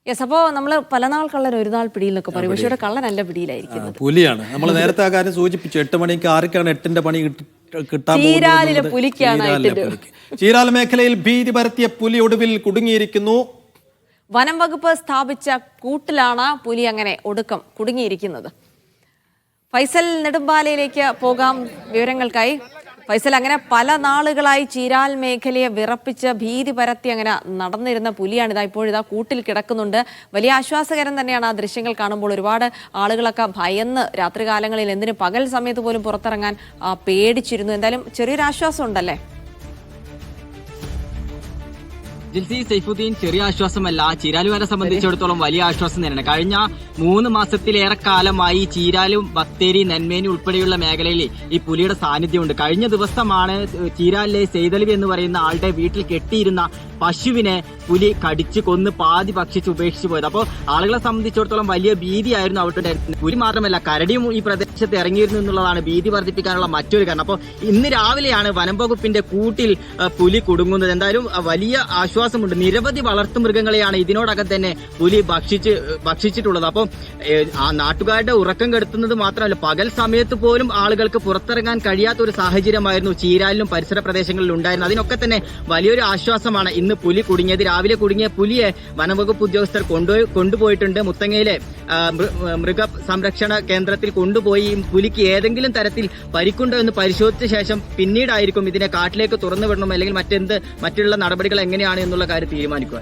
Yes, അപ്പോൾ നമ്മൾ പല നാൾ കള്ളൻ ഒരു നാൾ പിടിയിലൊക്കെ പറയും, പക്ഷേ ഇവിടെ കള്ളനല്ല പിടിയിലായിരിക്കുന്നത്. പുലിയാണ്. നമ്മൾ നേരത്തെ ആ കാര്യം സൂചിപ്പിച്ചു. 8 മണിക്ക് ആർക്കാണ് 8ന്റെ പണി കിട്ടാൻ ചീരാലിലെ പുലിക്കാണ്. ചീരാൽ മേഖലയിൽ ഭീതി പരത്തിയ പുലി ഒടുവിൽ കുടുങ്ങിയിരിക്കുന്നു. വനം വകുപ്പ് സ്ഥാപിച്ച കൂട്ടിലാണ് പുലി അങ്ങനെ ഒടുക്കം കുടുങ്ങിയിരിക്കുന്നത്. ഫൈസൽ നെടുമ്പാലയിലേക്ക് പോകാം വിവരങ്ങൾക്കായി. ഫൈസൽ, അങ്ങനെ പല നാളുകളായി ചീരാൽ മേഖലയെ വിറപ്പിച്ച് ഭീതി പരത്തി അങ്ങനെ നടന്നിരുന്ന പുലിയാണിതാ ഇപ്പോഴിതാ കൂട്ടിൽ കിടക്കുന്നുണ്ട്. വലിയ ആശ്വാസകരം തന്നെയാണ് ആ ദൃശ്യങ്ങൾ കാണുമ്പോൾ. ഒരുപാട് ആളുകളൊക്കെ ഭയന്ന് രാത്രികാലങ്ങളിൽ എന്തിനും പകൽ സമയത്ത് പോലും പുറത്തിറങ്ങാൻ പേടിച്ചിരുന്നു. എന്തായാലും ചെറിയൊരു ആശ്വാസം ഉണ്ടല്ലേ? ജിൽസി, സൈഫുദ്ദീൻ, ചെറിയ ആശ്വാസമല്ല, ചീരാലുകാരെ സംബന്ധിച്ചിടത്തോളം വലിയ ആശ്വാസം തന്നെയാണ്. കഴിഞ്ഞ 3 മാസത്തിലേറെ കാലമായി ചീരാലും ബത്തേരി നെന്മേനി ഉൾപ്പെടെയുള്ള മേഖലയിൽ ഈ പുലിയുടെ സാന്നിധ്യമുണ്ട്. കഴിഞ്ഞ ദിവസമാണ് ചീരാലിലെ സെയ്തലവി എന്ന് പറയുന്ന ആളുടെ വീട്ടിൽ കെട്ടിയിരുന്ന പശുവിനെ പുലി കടിച്ച് കൊന്ന് പാതി ഭക്ഷിച്ച് ഉപേക്ഷിച്ചു പോയത്. അപ്പോൾ ആളുകളെ സംബന്ധിച്ചിടത്തോളം വലിയ ഭീതിയായിരുന്നു അവിടെ. പുലി മാത്രമല്ല, കരടിയും ഈ പ്രദേശത്ത് ഇറങ്ങിയിരുന്നു എന്നുള്ളതാണ് ഭീതി വർദ്ധിപ്പിക്കാനുള്ള മറ്റൊരു കാരണം. അപ്പോൾ ഇന്ന് രാവിലെയാണ് വനം വകുപ്പിന്റെ കൂട്ടിൽ പുലി കുടുങ്ങുന്നത്. എന്തായാലും വലിയ ആശ്വാസമുണ്ട്. നിരവധി വളർത്തുമൃഗങ്ങളെയാണ് ഇതിനോടകം തന്നെ പുലി ഭക്ഷിച്ചിട്ടുള്ളത്. അപ്പോൾ ആ നാട്ടുകാരുടെ ഉറക്കം കെടുത്തുന്നത് മാത്രമല്ല, പകൽ സമയത്ത് പോലും ആളുകൾക്ക് പുറത്തിറങ്ങാൻ കഴിയാത്ത ഒരു സാഹചര്യമായിരുന്നു ചീരാലിലും പരിസര പ്രദേശങ്ങളിലും ഉണ്ടായിരുന്നത്. അതിനൊക്കെ തന്നെ വലിയൊരു ആശ്വാസമാണ് ഇന്ന് പുലി കുടുങ്ങിയത്. രാവിലെ കുടുങ്ങിയ പുലിയെ വനംവകുപ്പ് ഉദ്യോഗസ്ഥർ കൊണ്ടുപോയിട്ടുണ്ട്. മുത്തങ്ങയിലെ മൃഗ സംരക്ഷണ കേന്ദ്രത്തിൽ കൊണ്ടുപോയി പുലിക്ക് ഏതെങ്കിലും തരത്തിൽ പരിക്കുണ്ടോ എന്ന് പരിശോധിച്ച ശേഷം പിന്നീടായിരിക്കും ഇതിനെ കാട്ടിലേക്ക് തുറന്നു വിടണം അല്ലെങ്കിൽ മറ്റുള്ള നടപടികൾ എങ്ങനെയാണ് എന്നുള്ള കാര്യം തീരുമാനിക്കുക.